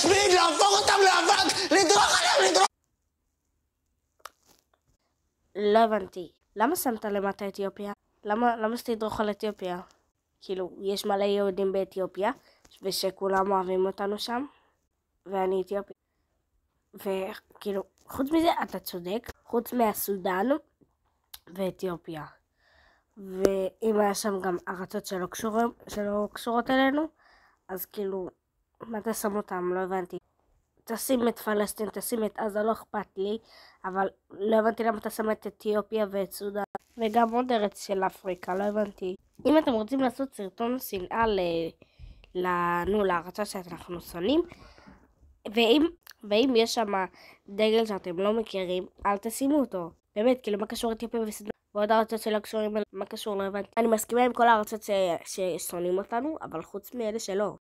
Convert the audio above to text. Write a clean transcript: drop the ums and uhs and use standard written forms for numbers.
להשמיד, להפוך אותם לאבק, לדרוך עליהם, לדרוך... לא הבנתי. למה שמת למטה אתיופיה? למה שתדרוך על אתיופיה? כאילו, יש מלא יהודים באתיופיה, ושכולם אוהבים אותנו שם, ואני אתיופי. וכאילו, חוץ מזה, אתה צודק, חוץ מהסודן ואתיופיה. ואם היה שם גם ארצות שלא קשורות אלינו, אז כאילו, מה אתה שם אותם? לא הבנתי. תשים את פלסטין, תשים את עזה, לא אכפת לי, אבל לא הבנתי למה אתה שם את אתיופיה ואת סודן, וגם עוד ארץ של אפריקה, לא הבנתי. אם אתם רוצים לעשות סרטון שנאה לארצות שאנחנו שונאים, ואם יש שם דגל שאתם לא מכירים, אל תשימו אותו. באמת, כאילו מה קשור אתיופיה וסודן? ועוד ארצות שלא קשורים, מה קשור? לא הבנתי. אני מסכימה עם כל הארצות ששונאים אותנו, אבל חוץ מאלה שלא.